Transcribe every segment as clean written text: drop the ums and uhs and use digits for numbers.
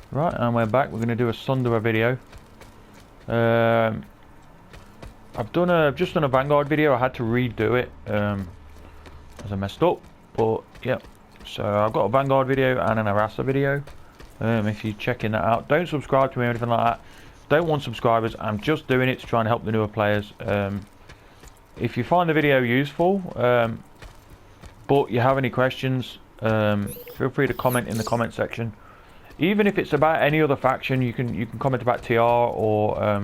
Right, and we're back. We're going to do a Sunderer video. I've just done a Vanguard video. I had to redo it as I messed up. But yeah, so I've got a Vanguard video and an Arasa video. If you're checking that out, don't subscribe to me or anything like that. Don't want subscribers. I'm just doing it to try and help the newer players. If you find the video useful, but you have any questions, feel free to comment in the comment section. Even if it's about any other faction, you can comment about TR or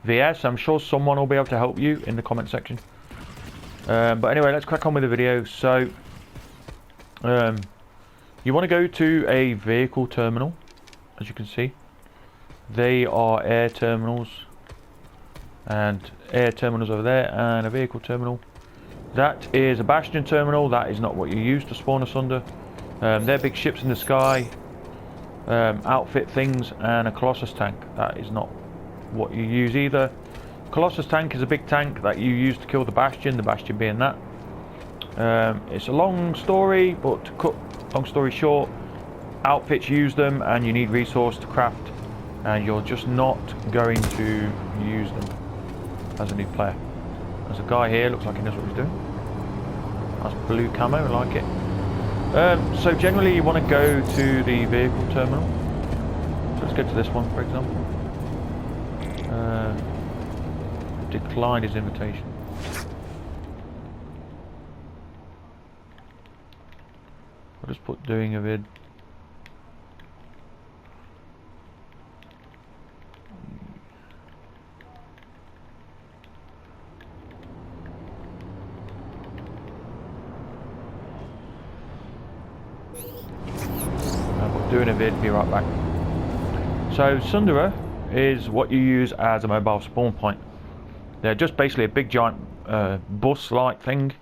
VS. I'm sure someone will be able to help you in the comment section. But anyway, let's crack on with the video. So, you want to go to a vehicle terminal, as you can see. They are air terminals, and air terminals over there, and a vehicle terminal. That is a Bastion terminal. That is not what you use to spawn a Sunder. They're big ships in the sky. Outfit things, and a Colossus tank. That is not what you use either. Colossus tank is a big tank that you use to kill the Bastion being that. It's a long story, but to cut long story short, outfits use them and you need resource to craft, and you're just not going to use them as a new player. There's a guy here, looks like he knows what he's doing. Nice blue camo, I like it. So generally you want to go to the vehicle terminal. So let's go to this one, for example. Declined his invitation. I'll just put doing a vid. Doing a vid, be right back. So Sunderer is what you use as a mobile spawn point. They're just basically a big giant bus-like thing.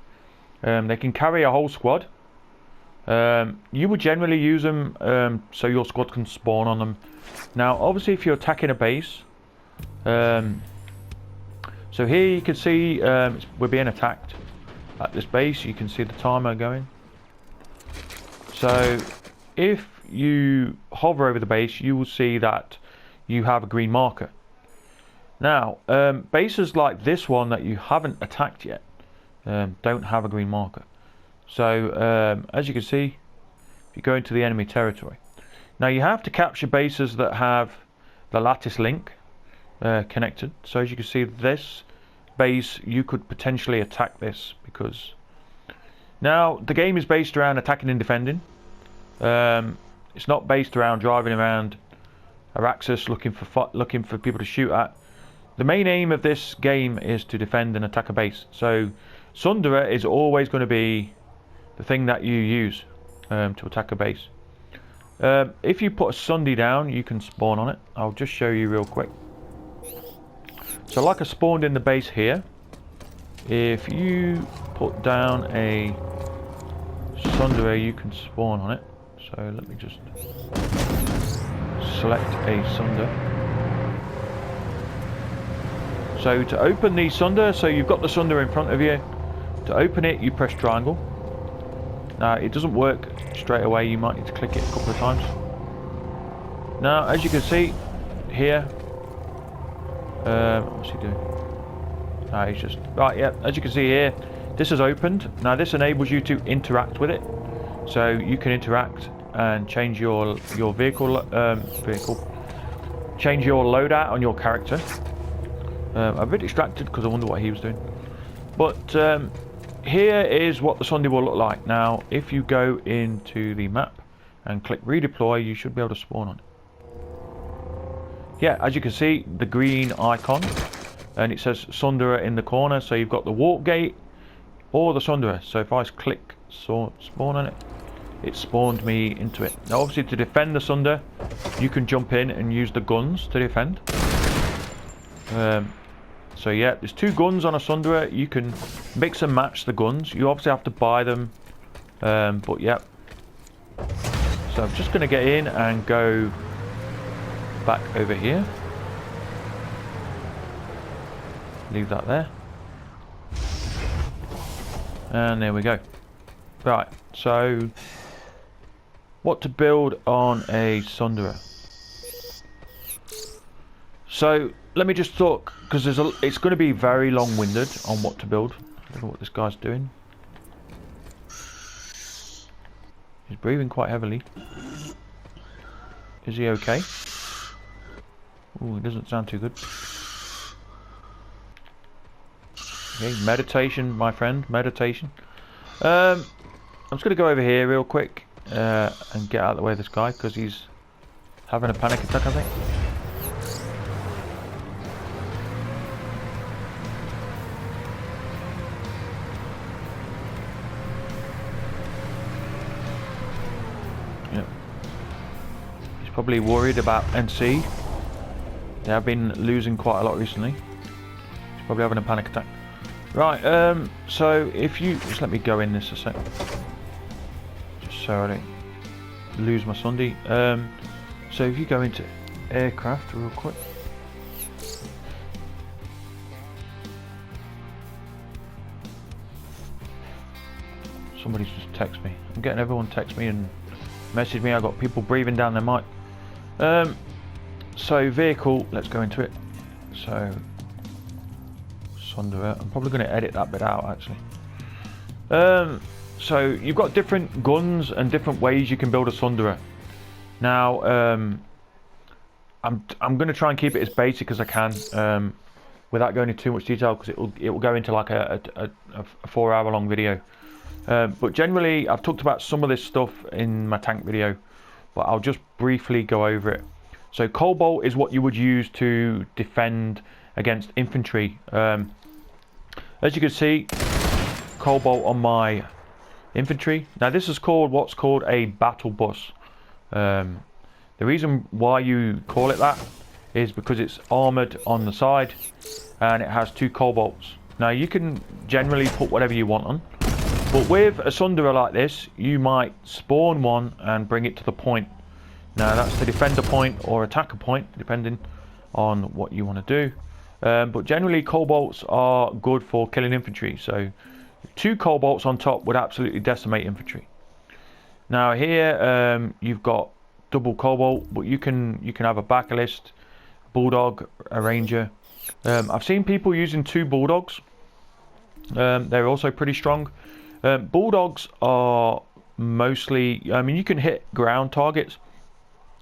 They can carry a whole squad. You would generally use them so your squad can spawn on them. Now obviously if you're attacking a base, so here you can see we're being attacked at this base. You can see the timer going. So if you hover over the base, you will see that you have a green marker. Now, bases like this one that you haven't attacked yet don't have a green marker. So, as you can see, if you go into the enemy territory, now you have to capture bases that have the lattice link connected. So, as you can see, this base, you could potentially attack this because now the game is based around attacking and defending. It's not based around driving around Araxis looking for people to shoot at. The main aim of this game is to defend and attack a base. So Sunderer is always going to be the thing that you use to attack a base. If you put a Sundy down, you can spawn on it. I'll just show you real quick. So like I spawned in the base here, if you put down a Sunderer, you can spawn on it. So let me just select a Sunder. So to open the Sunder, so you've got the Sunder in front of you. To open it, you press triangle. Now it doesn't work straight away. You might need to click it a couple of times. Now, as you can see here, what's he doing? He's just right. Yeah, as you can see here, this is opened. Now this enables you to interact with it. So you can interact and change your vehicle, change your loadout on your character. I'm a bit distracted because I wonder what he was doing. But here is what the Sunday will look like. Now, if you go into the map and click redeploy, you should be able to spawn on it. Yeah, as you can see, the green icon, and it says Sunderer in the corner. So you've got the warp gate or the Sunderer. So if I click spawn on it, it spawned me into it. Now obviously to defend the Sunder, you can jump in and use the guns to defend. So yeah, there's two guns on a Sunderer. You can mix and match the guns. You obviously have to buy them. But yeah. So I'm just going to get in and go back over here. Leave that there. And there we go. Right, so what to build on a Sunderer? So let me just talk, because it's going to be very long-winded on what to build. I don't know what this guy's doing. He's breathing quite heavily. Is he okay? Oh, it doesn't sound too good. Okay, meditation, my friend, meditation. I'm just going to go over here real quick and get out of the way of this guy, because he's having a panic attack, I think. Yep. He's probably worried about NC. They have been losing quite a lot recently. He's probably having a panic attack. Right, so if you... Just let me go in this a sec. Just so I don't lose my Sunday. So if you go into aircraft real quick. Somebody's just text me. I'm getting everyone text me and message me. I've got people breathing down their mic. So vehicle, let's go into it. So Sunderer. I'm probably going to edit that bit out actually. So you've got different guns and different ways you can build a Sunderer. Now I'm going to try and keep it as basic as I can without going into too much detail, because it will go into like a 4-hour long video. But generally I've talked about some of this stuff in my tank video, but I'll just briefly go over it. So Cobalt is what you would use to defend against infantry. As you can see, Cobalt on my infantry. Now this is called what's called a battle bus. The reason why you call it that is because it's armoured on the side and it has 2 Cobalts. Now you can generally put whatever you want on, but with a Sunderer like this you might spawn one and bring it to the point. Now that's to defend a point or attack a point, depending on what you want to do. But generally Cobalts are good for killing infantry, so 2 Cobalts on top would absolutely decimate infantry. Now here you've got double Cobalt, but you can have a Bacalist, Bulldog, a Ranger. I've seen people using 2 Bulldogs. They're also pretty strong. Bulldogs are mostly, I mean, you can hit ground targets.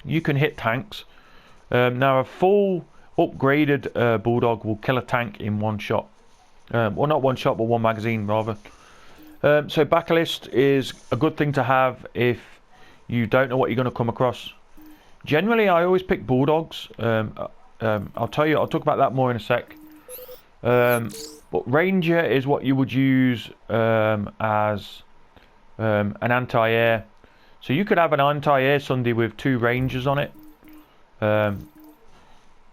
You can hit tanks. Now a full upgraded Bulldog will kill a tank in 1 shot. Well, not 1 shot, but 1 magazine rather. So Bacalist is a good thing to have if you don't know what you're going to come across. Generally I always pick Bulldogs. I'll tell you, I'll talk about that more in a sec. But Ranger is what you would use as an anti-air. So you could have an anti-air Sunday with 2 Rangers on it. The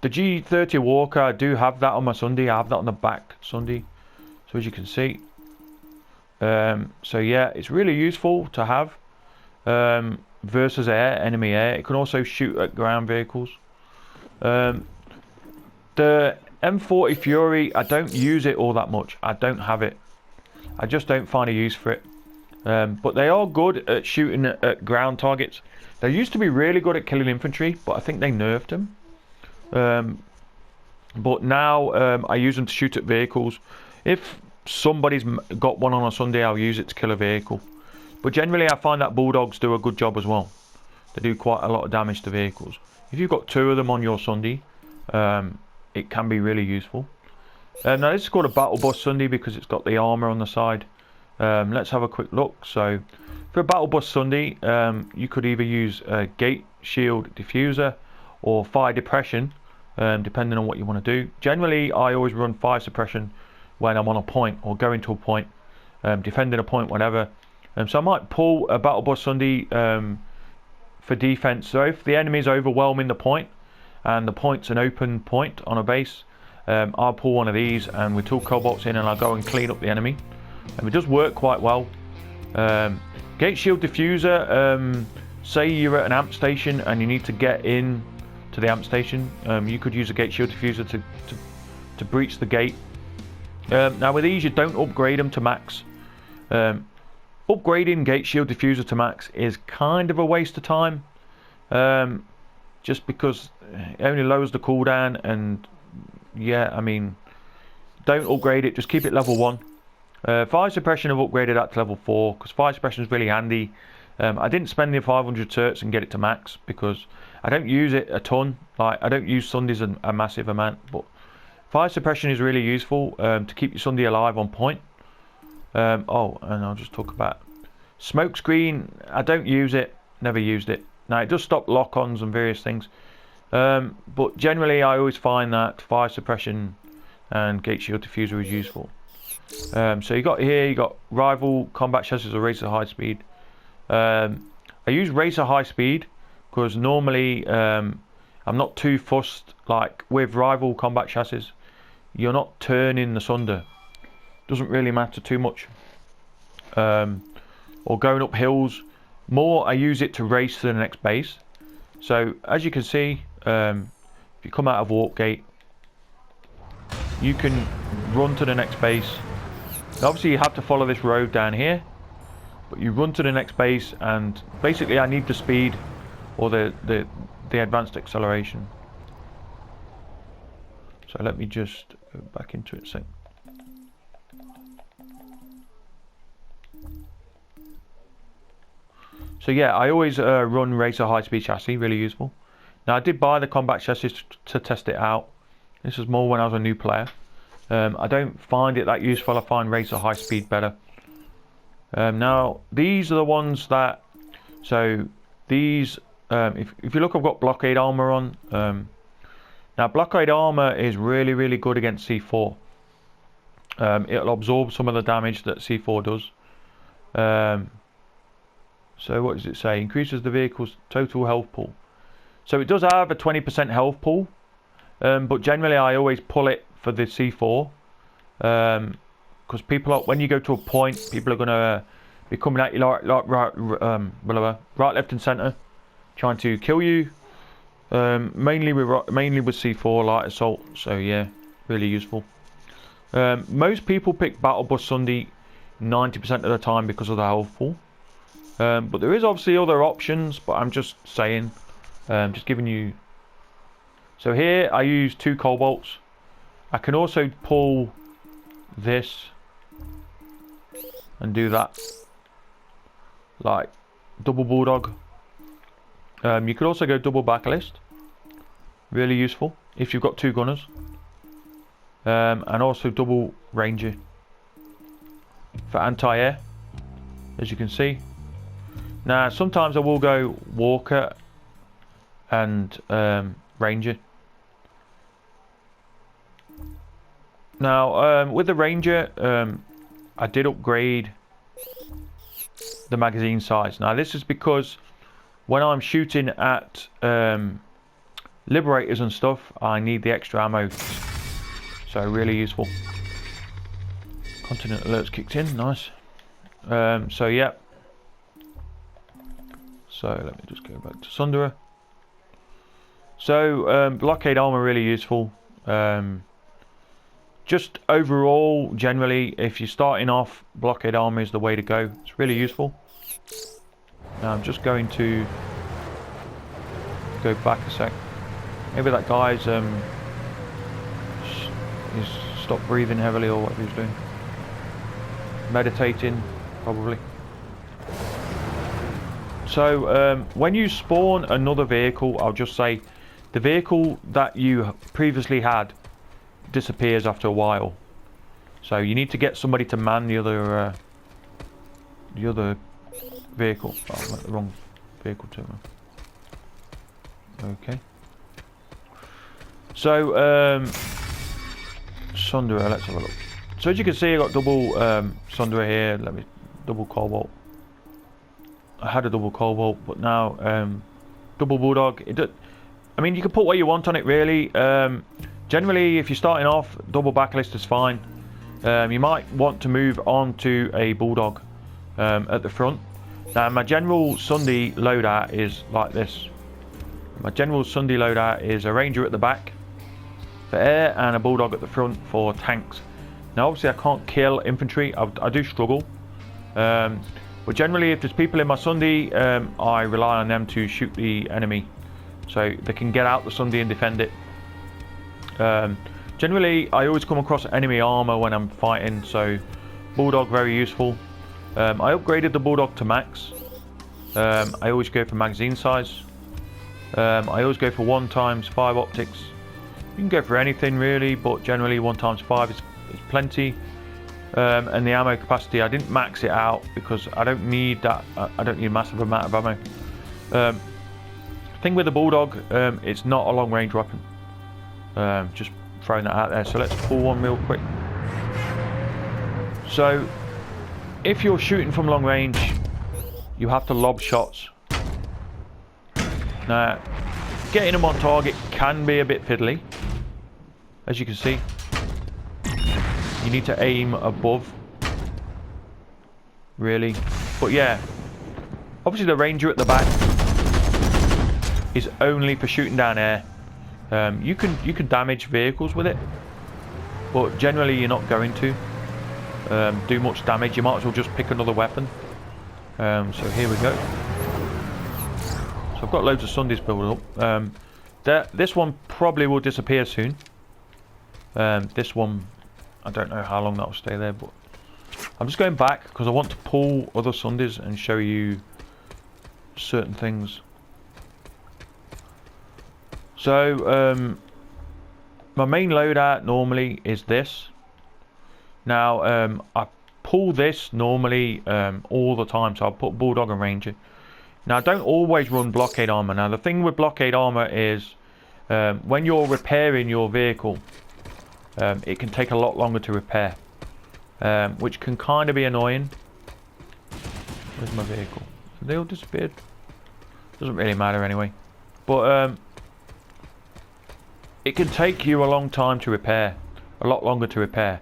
G30 Walker, I do have that on my Sunday. I have that on the back Sunday. So as you can see. So yeah, it's really useful to have versus air, enemy air. It can also shoot at ground vehicles. The M40 Fury, I don't use it all that much. I don't have it. I just don't find a use for it. But they are good at shooting at ground targets. They used to be really good at killing infantry, but I think they nerfed them. But now I use them to shoot at vehicles. If somebody's got one on a Sunday, I'll use it to kill a vehicle. But generally I find that Bulldogs do a good job as well. They do quite a lot of damage to vehicles. If you've got 2 of them on your Sunday, it can be really useful. Now this is called a Battle Bus Sunday because it's got the armour on the side. Let's have a quick look. So for a Battle Bus Sunday, you could either use a Gate Shield Diffuser or Fire Depression, depending on what you want to do. Generally I always run Fire Suppression when I'm on a point or going to a point, defending a point, whatever. So I might pull a Battle Bus Sunday for defense. So if the enemy is overwhelming the point and the point's an open point on a base, I'll pull one of these and with 2 Cobalts in and I'll go and clean up the enemy. And it does work quite well. Gate Shield Diffuser, say you're at an amp station and you need to get in to the amp station, you could use a Gate Shield Diffuser to breach the gate. Now with these you don't upgrade them to max. Upgrading Gate Shield Diffuser to max is kind of a waste of time. just because it only lowers the cooldown, and yeah, I mean, don't upgrade it, just keep it level 1. Fire Suppression I've upgraded that to level 4 because Fire Suppression is really handy. I didn't spend the 500 certs and get it to max because I don't use it a ton. Like, I don't use Sundays a massive amount, but Fire Suppression is really useful to keep your Sunday alive on point. Oh, and I'll just talk about Smoke Screen. I don't use it, never used it. Now, it does stop lock-ons and various things, but generally I always find that Fire Suppression and Gate Shield Diffuser is useful. So you got Rival Combat Chassis or Racer High Speed. I use Racer High Speed because normally I'm not too fussed. Like with Rival Combat Chassis, you're not turning the Sunder. Doesn't really matter too much. Or going up hills. More I use it to race to the next base. So as you can see, if you come out of Warp Gate, you can run to the next base. Obviously you have to follow this road down here, but you run to the next base, and basically I need the speed or the advanced acceleration. So let me just go back into it a sec. So yeah, I always run Racer High Speed Chassis, really useful. Now I did buy the combat chassis to test it out. This was more when I was a new player. I don't find it that useful. I find Racer High Speed better. Now these are the ones that, so these, if you look, I've got Blockade Armor on. Now Blockade Armor is really good against C4. It'll absorb some of the damage that C4 does. So what does it say? Increases the vehicle's total health pool. So it does have a 20% health pool, but generally I always pull it for the C4, because people are, when you go to a point, people are going to be coming at you like right, left and centre, trying to kill you, mainly with C4 light assault. So yeah, really useful. Most people pick Battle Bus Sunday 90% of the time because of the health pool, but there is obviously other options, but I'm just saying, just giving you. So here I use 2 Cobalts. I can also pull this and do that, like double Bulldog. You could also go double Backlist, really useful if you've got 2 gunners, and also double Ranger for anti-air, as you can see. Now sometimes I will go Walker and Ranger. Now with the Ranger, I did upgrade the magazine size. Now this is because when I'm shooting at Liberators and stuff, I need the extra ammo, so really useful. Continent alerts kicked in, nice. So yeah, so let me just go back to Sunderer. So Blockade Armor really useful. Just overall, generally, if you're starting off, Blockade Armor is the way to go. It's really useful. Now I'm just going to go back a sec. Maybe that guy's he's stopped breathing heavily or whatever he's doing. Meditating, probably. So when you spawn another vehicle, I'll just say the vehicle that you previously had disappears after a while. So you need to get somebody to man the other vehicle. Oh, I went the wrong vehicle terminal. Okay. So Sunderer, let's have a look. So as you can see, I got double Sunderer here. Let me double Cobalt. I had a double Cobalt, but now double Bulldog. I mean, you can put what you want on it, really. Generally, if you're starting off, double Backlist is fine. You might want to move on to a Bulldog at the front. Now, my general Sunday loadout is like this. My general Sunday loadout is a Ranger at the back for air and a Bulldog at the front for tanks. Now, obviously, I can't kill infantry. I do struggle. But generally, if there's people in my Sunday, I rely on them to shoot the enemy. so they can get out the Sunday and defend it. Generally, I always come across enemy armor when I'm fighting, so Bulldog very useful. I upgraded the Bulldog to max. I always go for magazine size. I always go for 1x5 optics. You can go for anything really, but generally 1x5 is plenty. And the ammo capacity, I didn't max it out because I don't need that. I don't need a massive amount of ammo. Thing with the Bulldog, it's not a long range weapon. Just throwing that out there. So let's pull one real quick. So if you're shooting from long range, you have to lob shots. Now, getting them on target can be a bit fiddly, as you can see. You need to aim above, really. But yeah, obviously the Ranger at the back is only for shooting down air. You can damage vehicles with it, but generally you're not going to do much damage. You might as well just pick another weapon. So here we go. So I've got loads of Sundays built up. This one probably will disappear soon. This one, I don't know how long that will stay there, but I'm just going back because I want to pull other Sundays and show you certain things. So my main loadout normally is this. Now I pull this normally all the time, so I'll put Bulldog and Ranger. Now I don't always run Blockade Armor. Now the thing with Blockade Armor is when you're repairing your vehicle, it can take a lot longer to repair, which can kind of be annoying. Where's my vehicle? Have they all disappeared? Doesn't really matter anyway. But it can take you a long time to repair, a lot longer to repair,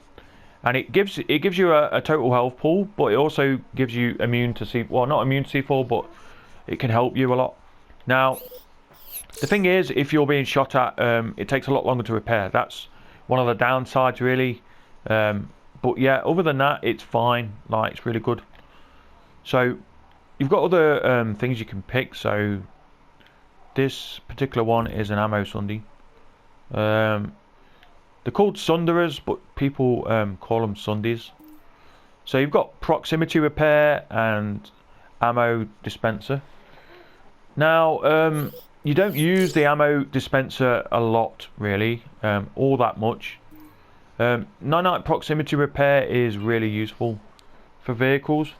and it gives you a total health pool, but it also gives you immune to C. Well, not immune to C4, but it can help you a lot. Now, the thing is, if you're being shot at, it takes a lot longer to repair. That's one of the downsides, really. But yeah, other than that, it's fine. Like, it's really good. So you've got other things you can pick. So this particular one is an ammo Sunday. They're called Sunderers, but people call them Sundays. So you've got proximity repair and ammo dispenser. Now you don't use the ammo dispenser a lot, really, all that much. Nanite proximity repair is really useful for vehicles,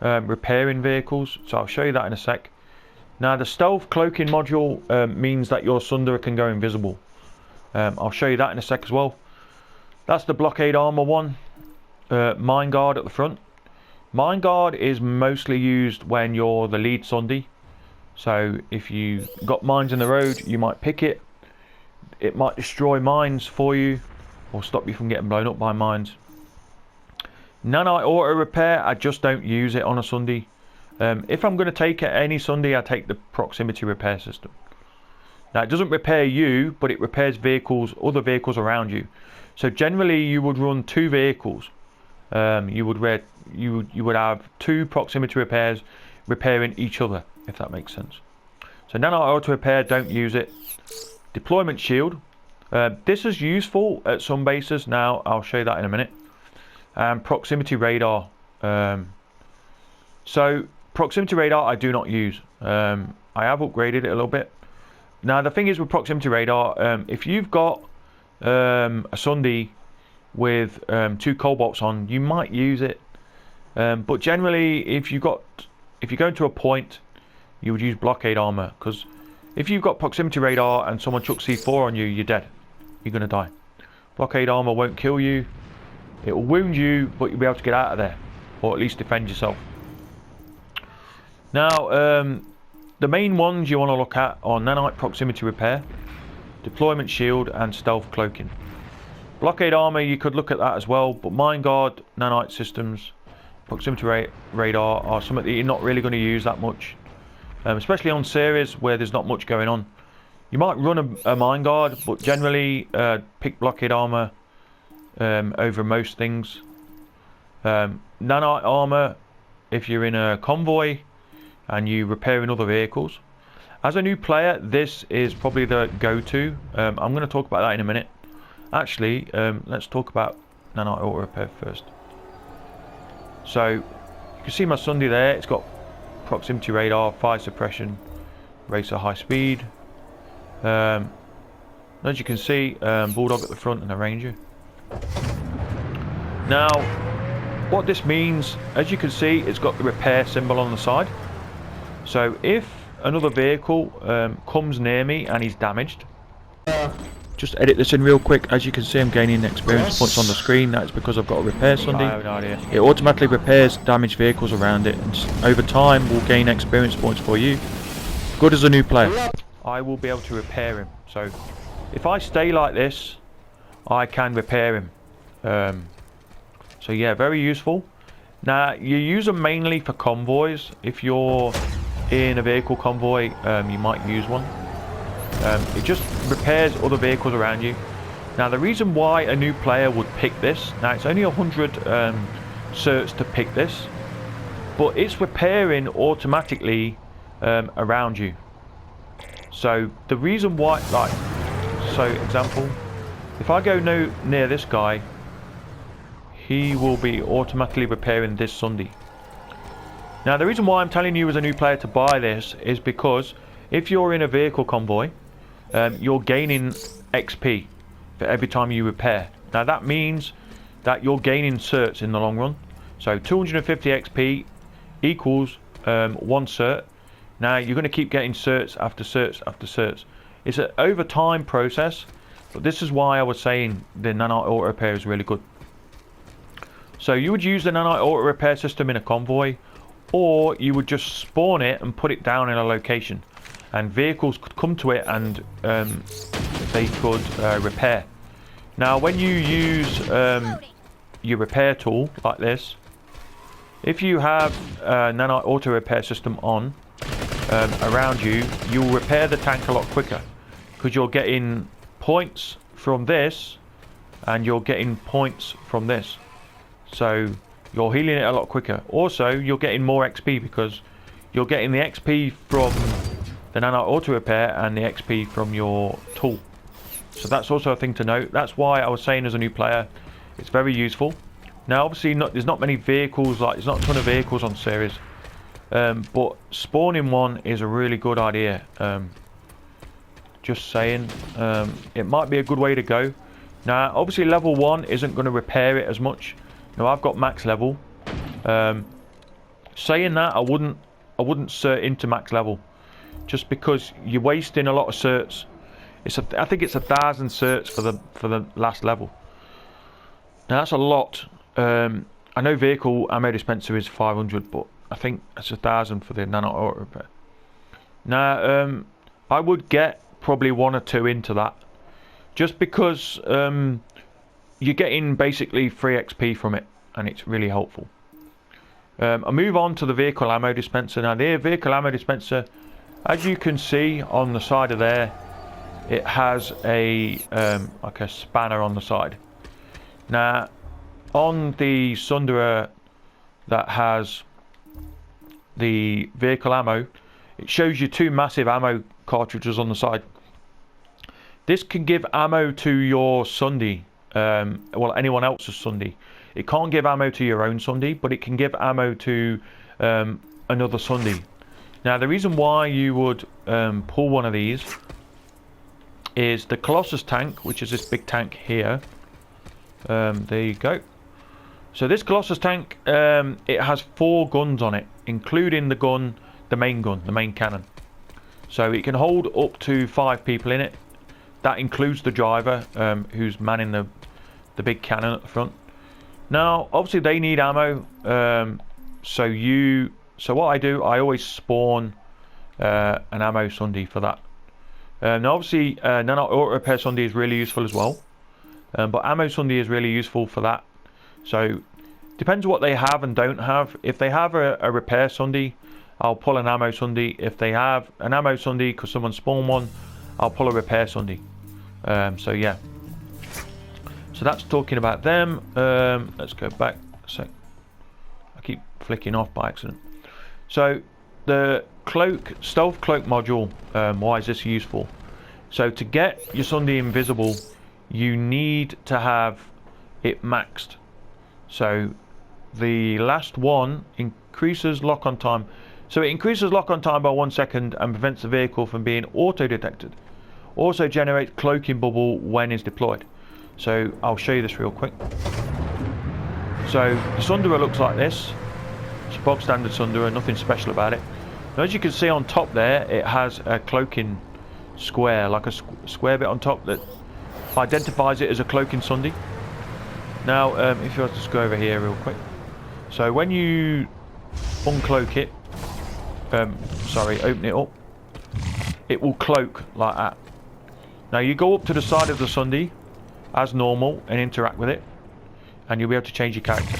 repairing vehicles, so I'll show you that in a sec. Now the stealth cloaking module means that your Sunderer can go invisible. I'll show you that in a sec as well. That's the Blockade Armor one. Mine Guard at the front. Mine Guard is mostly used when you're the lead Sunday. So if you got mines in the road, you might pick it. It might destroy mines for you, or stop you from getting blown up by mines. Nanite auto repair, I just don't use it on a Sunday. If I'm going to take it any Sunday, I take the proximity repair system. Now it doesn't repair you, but it repairs vehicles, other vehicles around you. So generally you would run two vehicles. You would have two proximity repairs repairing each other, if that makes sense. So Nanite auto repair, don't use it. Deployment shield. This is useful at some bases. Now I'll show you that in a minute. Proximity radar. So proximity radar I do not use. I have upgraded it a little bit. Now the thing is with proximity radar, if you've got a Sunday with two cobalts on, you might use it. But generally, if you go into a point, you would use Blockade Armor, because if you've got proximity radar and someone chucks C4 on you, you're dead. You're going to die. Blockade Armor won't kill you. It will wound you, but you'll be able to get out of there, or at least defend yourself. Now, the main ones you want to look at are Nanite proximity repair, deployment shield, and stealth cloaking. Blockade Armor, you could look at that as well, but Mine Guard, Nanite systems, proximity radar are something that you're not really going to use that much, especially on ceres where there's not much going on. You might run a Mine Guard, but generally pick Blockade Armor over most things. Nanite armor if you're in a convoy and you repairing other vehicles, As a new player, this is probably the go-to. I'm going to talk about that in a minute. Actually, let's talk about Nanite auto repair first. So you can see my Sunday there. It's got proximity radar, fire suppression, racer high speed. As you can see, bulldog at the front and a ranger. Now, what this means, as you can see, it's got the repair symbol on the side. So if another vehicle comes near me and he's damaged, just edit this in real quick. As you can see, I'm gaining experience points on the screen. That's because I've got a repair Sunday. I have no idea. It automatically repairs damaged vehicles around it, and over time will gain experience points for you. Good as a new player. I will be able to repair him. So if I stay like this, I can repair him. So yeah, very useful. Now you use them mainly for convoys. If you're in a vehicle convoy, you might use one. It just repairs other vehicles around you. Now the reason why a new player would pick this, now it's only 100 certs to pick this, but it's repairing automatically around you. So the reason why, like, so example, if I go near this guy, he will be automatically repairing this Sunday. Now the reason why I'm telling you as a new player to buy this is because if you're in a vehicle convoy, you're gaining XP for every time you repair. Now that means that you're gaining certs in the long run. So 250 XP equals 1 cert. Now you're going to keep getting certs after certs after certs. It's an over time process, but this is why I was saying the Nanite auto repair is really good. So you would use the Nanite auto repair system in a convoy, or you would just spawn it and put it down in a location, and vehicles could come to it and they could repair. Now when you use your repair tool like this, if you have Nanite auto repair system on around you, you'll repair the tank a lot quicker because you're getting points from this and you're getting points from this. So you're healing it a lot quicker. Also, you're getting more XP because you're getting the XP from the Nanite auto repair and the XP from your tool. So that's also a thing to note. That's why I was saying as a new player, it's very useful. Now obviously there's not many vehicles, like there's not a ton of vehicles on Ceres. But spawning one is a really good idea. Just saying, it might be a good way to go. Now obviously level 1 isn't going to repair it as much. Now I've got max level. Saying that, I wouldn't cert into max level, just because you're wasting a lot of certs. I think it's 1,000 certs for the last level. Now that's a lot. I know vehicle ammo dispenser is 500, but I think that's 1,000 for the Nanite auto repair. Now I would get probably 1 or 2 into that, just because you're getting basically free XP from it, and it's really helpful. I'll move on to the vehicle ammo dispenser. Now the vehicle ammo dispenser, as you can see on the side of there, it has a like a spanner on the side. Now on the Sunderer that has the vehicle ammo, it shows you 2 massive ammo cartridges on the side. This can give ammo to your Sunday, well, anyone else's Sunday. It can't give ammo to your own Sunday, but it can give ammo to another Sunday. Now the reason why you would pull one of these is the Colossus tank, which is this big tank here. There you go. So this Colossus tank, it has 4 guns on it, including the main cannon. So it can hold up to 5 people in it. That includes the driver, who's manning the big cannon at the front. Now obviously they need ammo, so what I do, I always spawn an ammo Sunday for that. Now obviously Nanite auto repair Sunday is really useful as well, but ammo Sunday is really useful for that. So depends what they have and don't have. If they have a repair Sunday, I'll pull an ammo Sunday. If they have an ammo Sunday because someone spawned one, I'll pull a repair Sunday. So yeah, so that's talking about them. Let's go back a sec. I keep flicking off by accident. So the stealth cloak module, why is this useful? So to get your Sunday invisible, you need to have it maxed. So the last one increases lock-on time. So it increases lock-on time by 1 second and prevents the vehicle from being auto-detected. Also generates cloaking bubble when is deployed. So I'll show you this real quick. So the Sunderer looks like this. It's a bog standard Sunderer, nothing special about it. Now, as you can see on top there, it has a cloaking square, like a square bit on top that identifies it as a cloaking Sunday. Now, if you just go over here real quick. So when you uncloak it, open it up, it will cloak like that. Now you go up to the side of the Sunday as normal and interact with it, and you'll be able to change your character.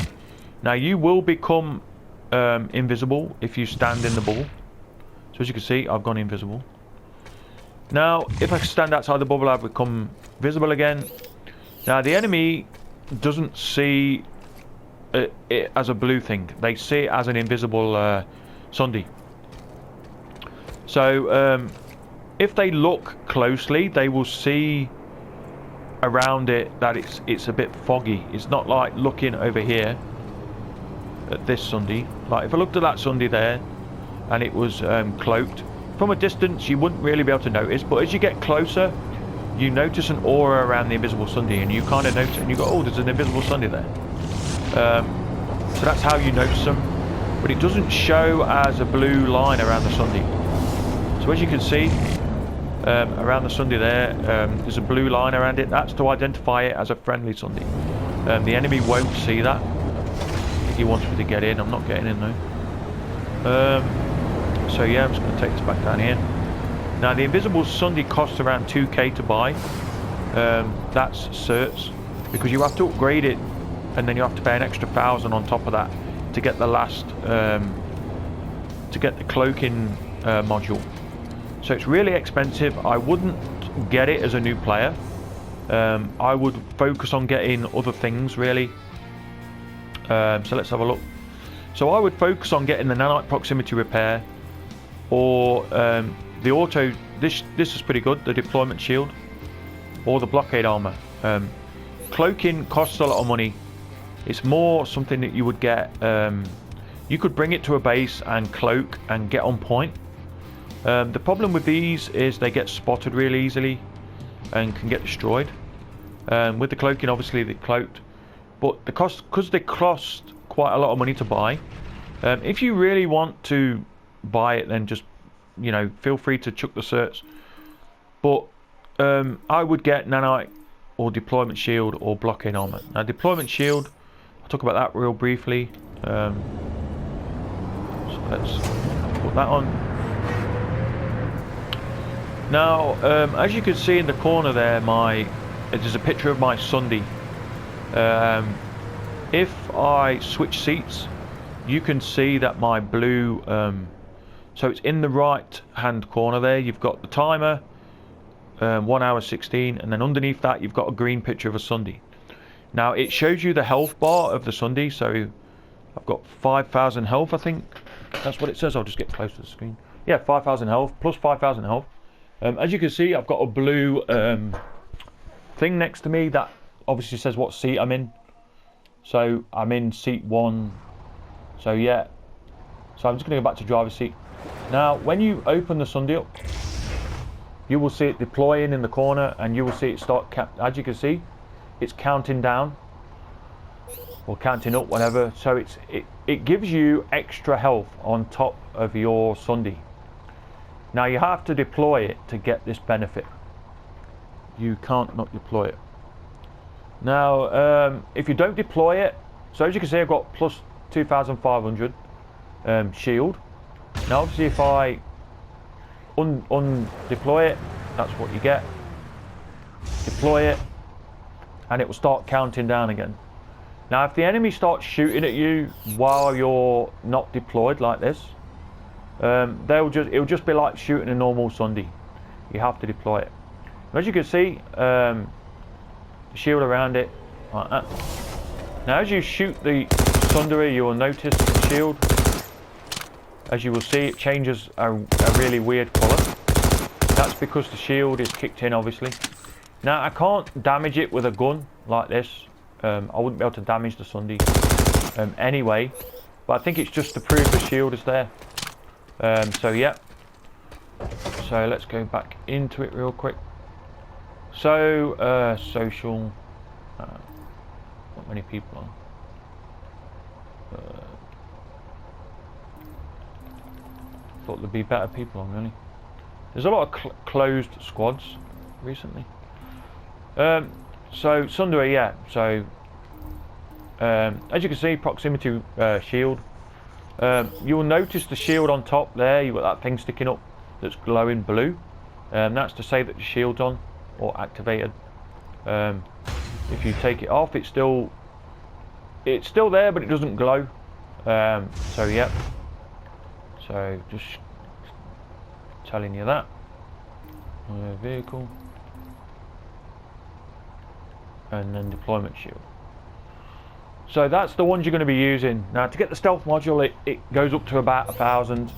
Now you will become invisible if you stand in the bubble. So as you can see, I've gone invisible. Now if I stand outside the bubble, I've become visible again. Now the enemy doesn't see it as a blue thing. They see it as an invisible Sunday. So if they look closely, they will see around it that it's a bit foggy. It's not like looking over here at this Sunday. Like if I looked at that Sunday there and it was cloaked, from a distance you wouldn't really be able to notice, but as you get closer you notice an aura around the invisible Sunday, and you kind of notice it and you go, oh, there's an invisible Sunday there. So that's how you notice them, but it doesn't show as a blue line around the Sunday. So as you can see, around the Sunday there, there's a blue line around it. That's to identify it as a friendly Sunday. The enemy won't see that. He wants me to get in. I'm not getting in though. So yeah, I'm just going to take this back down here. Now the invisible Sunday costs around 2k to buy. That's certs, because you have to upgrade it, and then you have to pay an extra 1,000 on top of that to get the last, to get the cloaking module. So it's really expensive. I wouldn't get it as a new player. I would focus on getting other things really. So let's have a look. So I would focus on getting the Nanite proximity repair, or the auto. This is pretty good. The deployment shield, or the blockade armor. Cloaking costs a lot of money. It's more something that you would get. You could bring it to a base and cloak and get on point. The problem with these is they get spotted really easily and can get destroyed. With the cloaking, obviously they're cloaked, but the cost, because they cost quite a lot of money to buy. If you really want to buy it, then just, you know, feel free to chuck the certs. But I would get Nanite or deployment shield or blockade armor. Now deployment shield, I'll talk about that real briefly. So let's put that on. Now, as you can see in the corner there, there's a picture of my Sunday. If I switch seats, you can see that my blue, so it's in the right hand corner there, you've got the timer, 1 hour 16, and then underneath that you've got a green picture of a Sunday. Now it shows you the health bar of the Sunday, so I've got 5,000 health, I think that's what it says. I'll just get close to the screen. Yeah, 5,000 health, plus 5,000 health. As you can see, I've got a blue thing next to me that obviously says what seat I'm in. So I'm in seat 1. So yeah, so I'm just going to go back to driver's seat. Now when you open the Sunday up, you will see it deploying in the corner, and you will see it start, as you can see, it's counting down or counting up, whatever. So it gives you extra health on top of your Sunday. Now you have to deploy it to get this benefit. You can't not deploy it. Now if you don't deploy it, so as you can see, I've got plus 2,500 shield. Now obviously if I undeploy it, that's what you get. Deploy it and it will start counting down again. Now if the enemy starts shooting at you while you're not deployed like this, it'll just be like shooting a normal Sunday. You have to deploy it. As you can see, the shield around it like that. Now as you shoot the Sunderer, you will notice the shield as you will see, it changes a really weird colour. That's because the shield is kicked in, obviously. Now, I can't damage it with a gun like this. I wouldn't be able to damage the Sunday anyway. But I think it's just to prove the shield is there. So, yeah. So, let's go back into it real quick. So, social. Not many people on. Thought there'd be better people on, really. There's a lot of closed squads recently. So Sunderer, yeah. So as you can see, proximity shield. You will notice the shield on top there. You've got that thing sticking up that's glowing blue. That's to say that the shield's on or activated. If you take it off, it's still there, but it doesn't glow. So yeah. So just telling you that. Vehicle. And then deployment shield. So that's the ones you're going to be using. Now to get the stealth module, it goes up to about 1,000.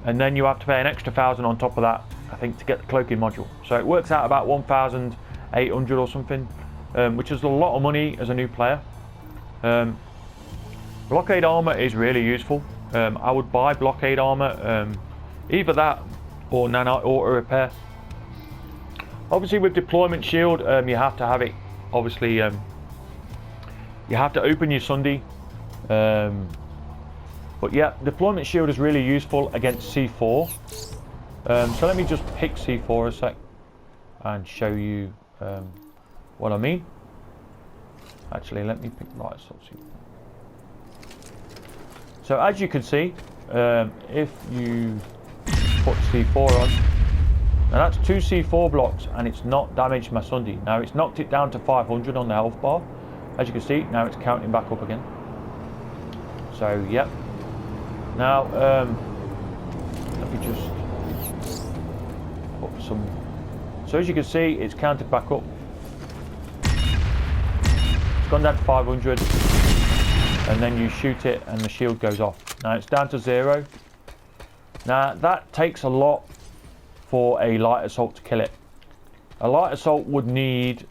And then you have to pay an extra 1,000 on top of that, I think, to get the cloaking module. So it works out about 1,800 or something, which is a lot of money as a new player. Blockade Armor is really useful. I would buy Blockade Armor, either that or Nanite Auto Repair. Obviously with Deployment Shield, you have to have it, obviously, you have to open your Sunday. But yeah, Deployment Shield is really useful against C4. So let me just pick C4 a sec and show you what I mean. Actually, let me pick Riot C4. So as you can see, if you put C4 on, now that's 2 C4 blocks and it's not damaged my Sunday. Now it's knocked it down to 500 on the health bar. As you can see, now it's counting back up again. So yep. Now let me just put some. So as you can see, it's counted back up. It's gone down to 500. And then you shoot it and the shield goes off. Now it's down to 0. Now that takes a lot for a light assault to kill it. A light assault would need,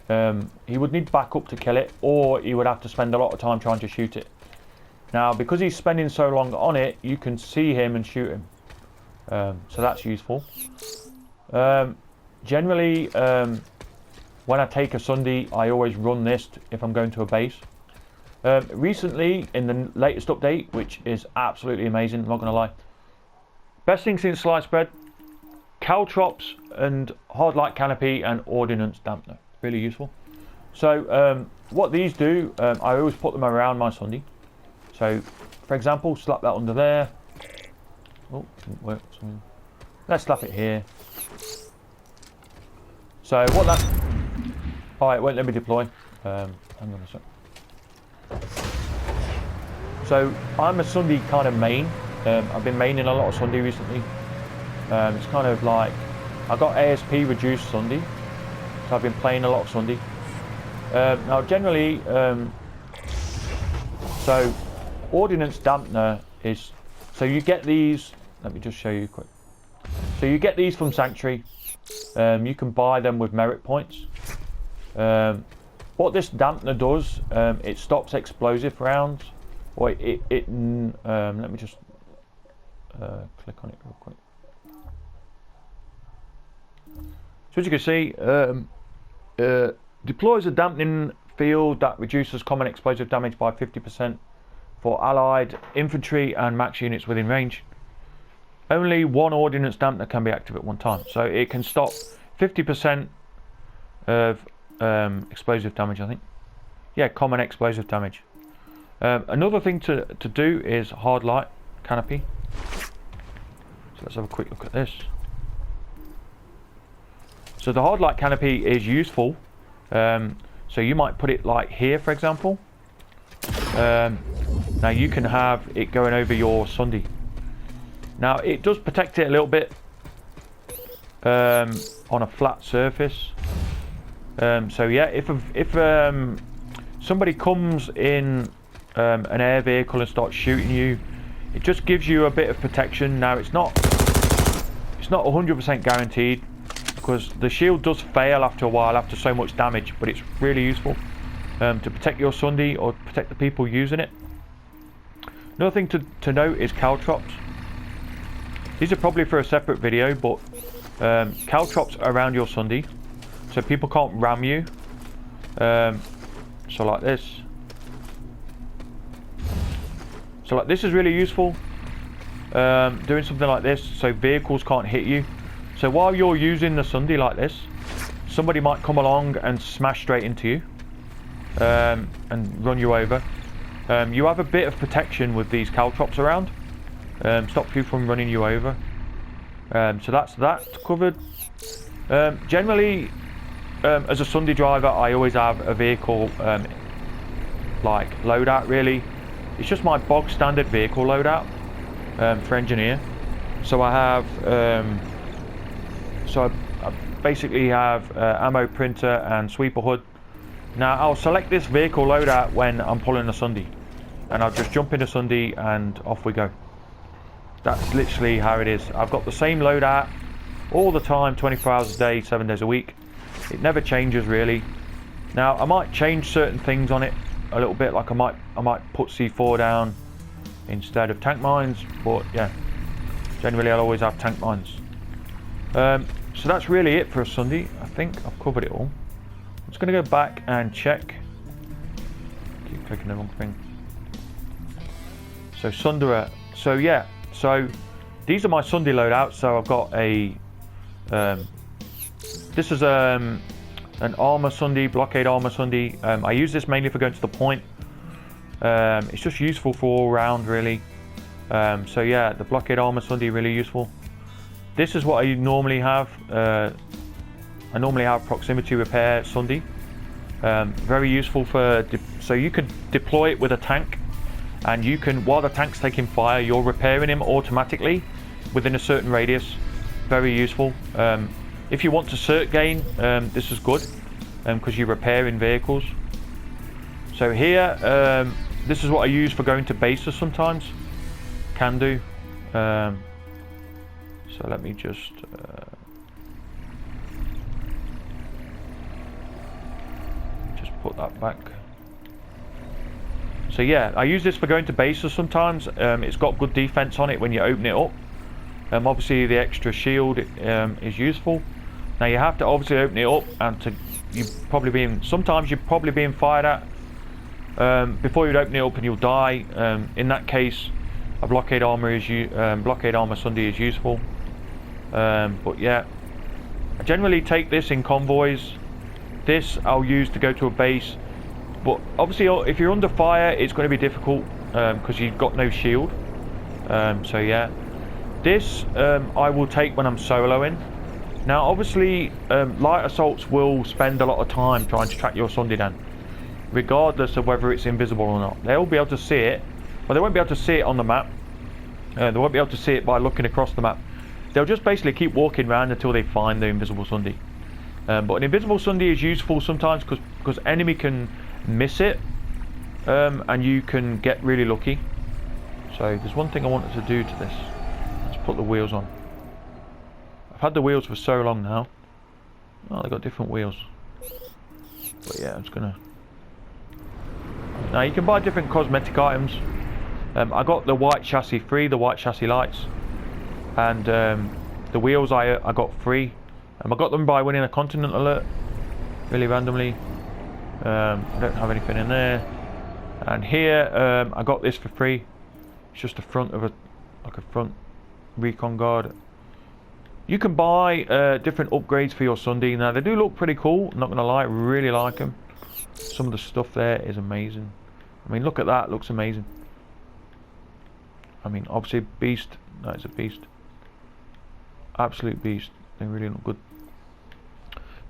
he would need backup to kill it, or he would have to spend a lot of time trying to shoot it. Now because he's spending so long on it, you can see him and shoot him. So that's useful. Generally, when I take a Sunday, I always run this if I'm going to a base. Recently, in the latest update, which is absolutely amazing, I'm not going to lie. Best thing since sliced bread, caltrops and hard light canopy and ordnance dampener. Really useful. So what these do, I always put them around my Sunday. So, for example, slap that under there. Oh, didn't work. Let's slap it here. So what that... Oh, it won't let me deploy. Hang on a sec. So I'm a Sunday kind of main. I've been maining a lot of Sunday recently. It's kind of like I got ASP reduced Sunday, so I've been playing a lot of Sunday. Now generally, so ordnance dampener is, so you get these. Let me just show you quick. So you get these from Sanctuary. You can buy them with merit points. What this dampener does, it stops explosive rounds. Or let me just click on it real quick. So as you can see, deploys a dampening field that reduces common explosive damage by 50% for allied infantry and max units within range. Only one ordnance dampener can be active at one time, so it can stop 50% of explosive damage, I think. Yeah, common explosive damage. Another thing to do is hard light canopy. So let's have a quick look at this. So the hard light canopy is useful. So you might put it like here, for example. Now you can have it going over your Sunday. Now it does protect it a little bit on a flat surface. So yeah, if somebody comes in an air vehicle and starts shooting you, It just gives you a bit of protection. Now it's not 100% guaranteed, because the shield does fail after a while, after so much damage, but it's really useful to protect your Sunday or protect the people using it. Another thing to note is caltrops. These are probably for a separate video, but caltrops around your Sunday, so people can't ram you. So like this. So like this is really useful. Doing something like this so vehicles can't hit you. So while you're using the Sunday like this, somebody might come along and smash straight into you and run you over. You have a bit of protection with these caltrops around, stop you from running you over. So that's that covered. Generally, as a Sunday driver, I always have a vehicle like loadout. Really, it's just my bog standard vehicle loadout for engineer. So I have I basically have ammo printer and sweeper hood. Now I'll select this vehicle loadout when I'm pulling a Sunday, and I'll just jump in a Sunday and off we go. That's literally how it is. I've got the same loadout all the time, 24 hours a day, 7 days a week. It never changes really. Now I might change certain things on it a little bit, like I might put C4 down instead of tank mines, but yeah, generally I'll always have tank mines. So that's really it for a Sunday. I think I've covered it all. I'm just going to go back and check. Keep clicking the wrong thing. So Sunderer. So yeah, so these are my Sunday loadouts. So I've got a this is an armor Sunday, blockade armor Sunday. I use this mainly for going to the point. It's just useful for all round really. So yeah, the blockade armor Sunday really useful. This is what I normally have. I normally have proximity repair Sunday. Very useful for so you can deploy it with a tank, and you can, while the tank's taking fire, you're repairing him automatically within a certain radius. Very useful. If you want to cert gain, this is good because you're repairing vehicles. So here, this is what I use for going to bases sometimes. Can do. So let me just put that back. So yeah, I use this for going to bases sometimes. It's got good defense on it when you open it up. Obviously the extra shield is useful. Now you have to obviously open it up, and sometimes you're probably being fired at before you open it up and you'll die. In that case, a blockade armor Sunday is useful. But yeah, I generally take this in convoys. This I'll use to go to a base, but obviously if you're under fire it's going to be difficult because you've got no shield. So yeah, this I will take when I'm soloing. Now obviously light assaults will spend a lot of time trying to track your Sunday down, regardless of whether it's invisible or not. They'll be able to see it, but they won't be able to see it on the map. They won't be able to see it by looking across the map. They'll just basically keep walking around until they find the invisible Sunday. But an invisible Sunday is useful sometimes because enemy can miss it, and you can get really lucky. So there's one thing I wanted to do to this. Let's put the wheels on. I've had the wheels for so long now. Oh, they've got different wheels. But yeah, I'm just gonna. Now you can buy different cosmetic items. I got the white chassis free, the white chassis lights, and the wheels I got free. I got them by winning a continent alert, really randomly. I don't have anything in there. And here I got this for free. It's just the front of a front recon guard. You can buy different upgrades for your Sunday. Now they do look pretty cool, I'm not gonna lie, I really like them. Some of the stuff there is amazing. I mean, look at that, looks amazing. I mean, obviously beast, that is a beast. Absolute beast, they really look good.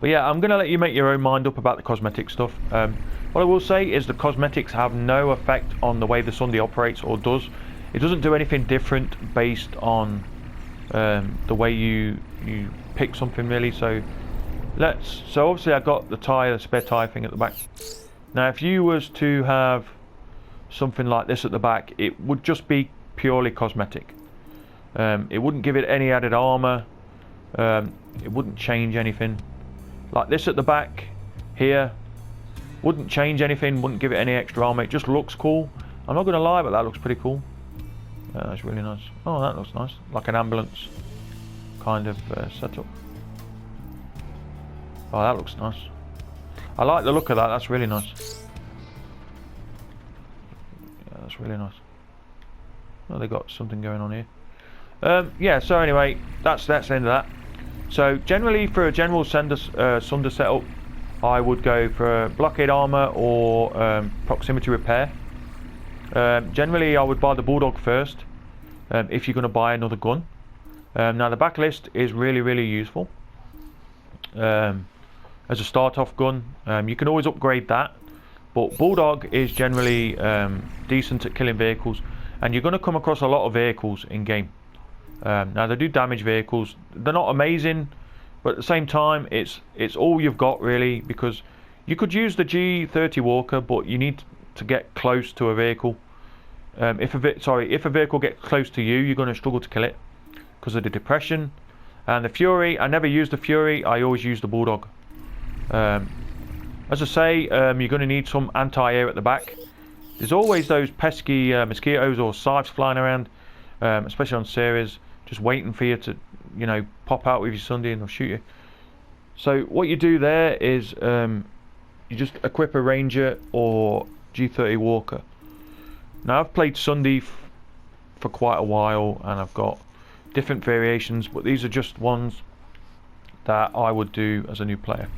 But yeah, I'm going to let you make your own mind up about the cosmetic stuff. What I will say is the cosmetics have no effect on the way the Sunday operates or does. It doesn't do anything different based on the way you pick something really. So obviously I got the spare tyre thing at the back. Now if you was to have something like this at the back, it would just be purely cosmetic. It wouldn't give it any added armor. It wouldn't change anything. Like this at the back here, wouldn't change anything, wouldn't give it any extra armor. It just looks cool. I'm not going to lie, but that looks pretty cool. That's really nice. Oh, that looks nice. Like an ambulance kind of setup. Oh, that looks nice. I like the look of that. That's really nice. Yeah, that's really nice. Oh, they got something going on here. Yeah, so anyway, that's the end of that. So generally for a general Sunder setup, I would go for Blockade Armor or Proximity Repair. Generally I would buy the Bulldog first, if you're going to buy another gun. Now the backlist is really useful as a start off gun. You can always upgrade that, but Bulldog is generally decent at killing vehicles, and you're going to come across a lot of vehicles in game. Now they do damage vehicles. They're not amazing, but at the same time it's all you've got really, because you could use the G30 Walker, but you need to get close to a vehicle. If a vehicle gets close to you, you're going to struggle to kill it because of the depression. And the Fury, I never use the Fury, I always use the Bulldog. As I say, you're going to need some anti-air at the back. There's always those pesky mosquitoes or scythes flying around, especially on ceres, just waiting for you to, you know, pop out with your Sunday and they'll shoot you. So what you do there is you just equip a Ranger or G30 Walker. Now I've played Sunday for quite a while and I've got different variations, but these are just ones that I would do as a new player.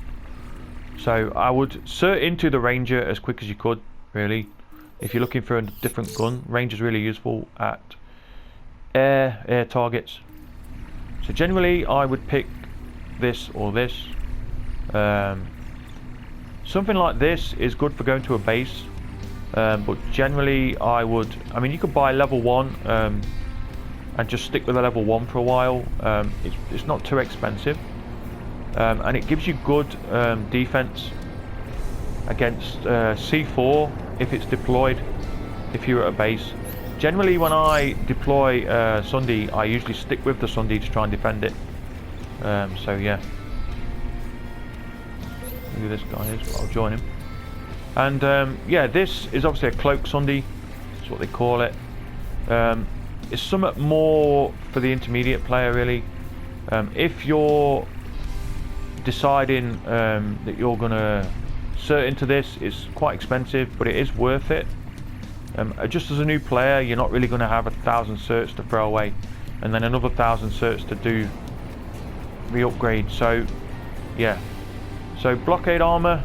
So I would cert into the Ranger as quick as you could, really. If you're looking for a different gun, Ranger's really useful at air targets. So generally I would pick this or this. Something like this is good for going to a base, but generally I mean you could buy level 1 and just stick with a level 1 for a while. It's not too expensive, and it gives you good defense against C4 if it's deployed, if you're at a base. Generally when I deploy Sunday, I usually stick with the Sunday to try and defend it. So yeah, who this guy is, I'll join him. And yeah, this is obviously a cloak Sunday, that's what they call it. It's somewhat more for the intermediate player really. If you're deciding that you're gonna cert into this, it's quite expensive, but it is worth it. Just as a new player, you're not really going to have 1,000 certs to throw away and then another 1,000 certs to do re-upgrade. So yeah, so Blockade Armor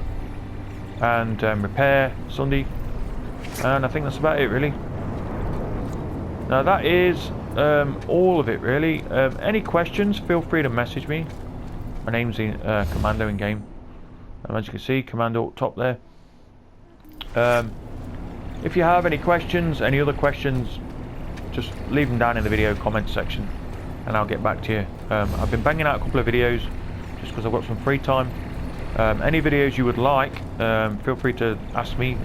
and Repair Sunday, and I think that's about it really. Now that is all of it really. Any questions, feel free to message me. My name's Commando in game, as you can see, Commando up top there. If you have any questions, any other questions, just leave them down in the video comment section and I'll get back to you. I've been banging out a couple of videos just because I've got some free time. Any videos you would like, feel free to ask me.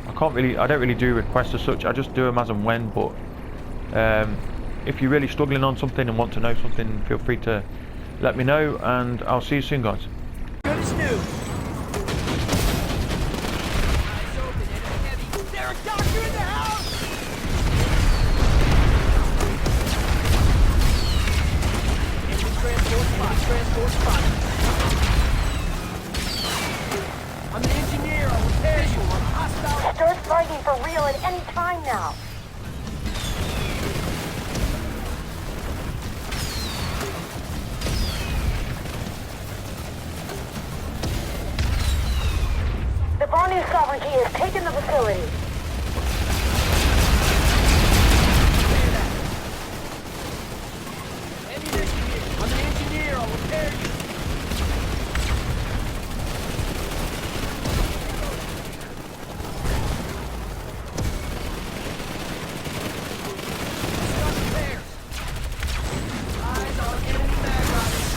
I don't really do requests as such, I just do them as and when, but if you're really struggling on something and want to know something, feel free to let me know, and I'll see you soon guys. Good as new. Doctor in the house! Enemy transport spot. I'm an engineer, I'll repair you. I'm hostile. Start fighting for real at any time now. The Bonu sovereignty has taken the facility. I'm an engineer, I'll repair you. Eyes on enemy mag riders.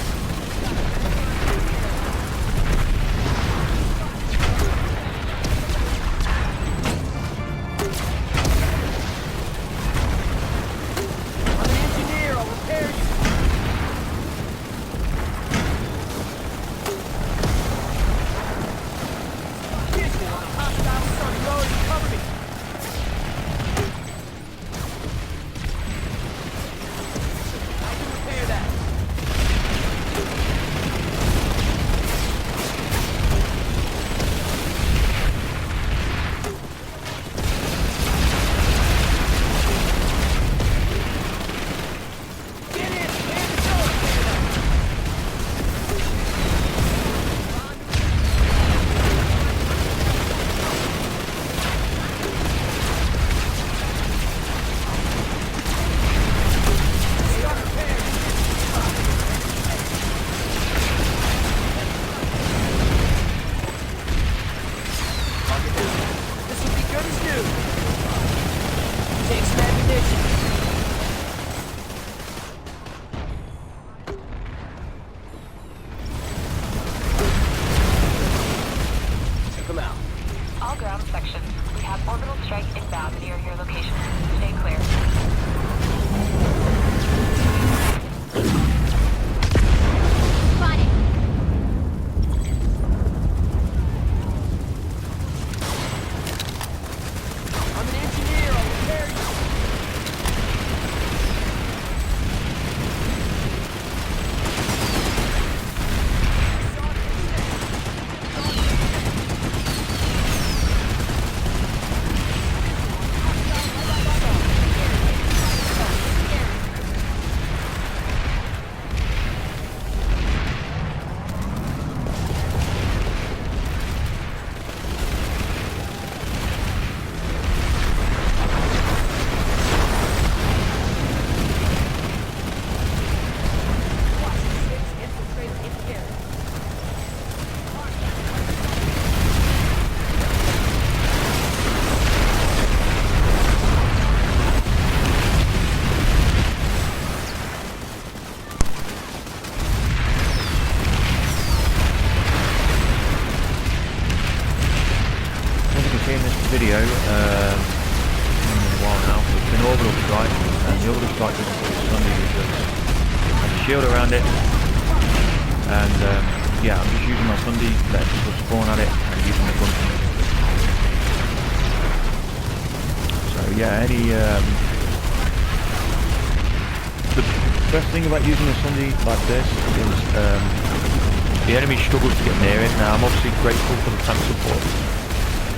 quite good for this Sunday because I have a shield around it, and yeah, I'm just using my Sunday, letting people spawn at it, and using the gun. So yeah, the best thing about using a Sunday like this is the enemy struggles to get near it. Now I'm obviously grateful for the tank support.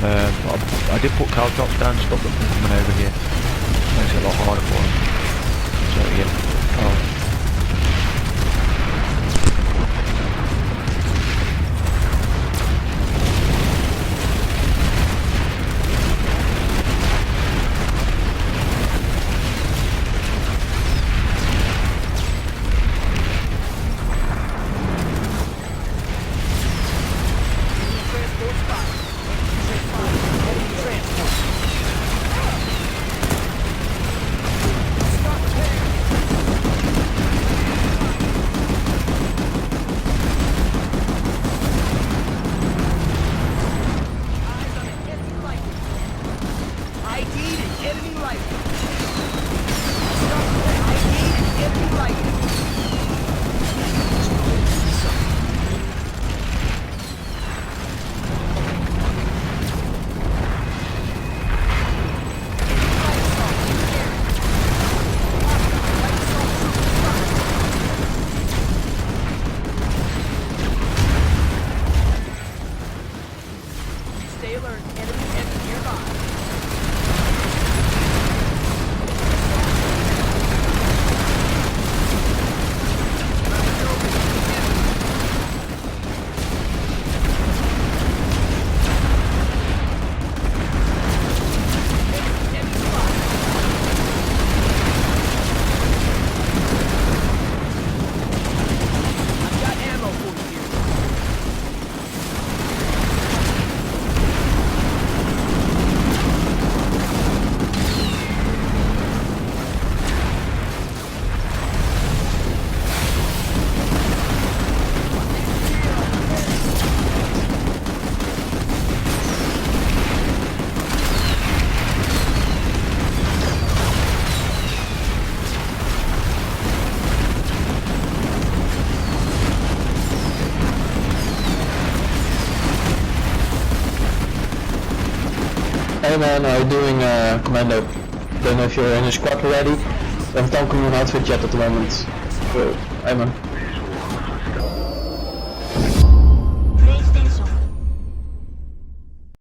But I did put cow drops down to stop them from coming over here. Makes it a lot harder for them. So yeah. Oh. Hey man, how you doing, Commando? Don't know if you're in a squad already. I don't come on outfit yet at the moment. Hey man.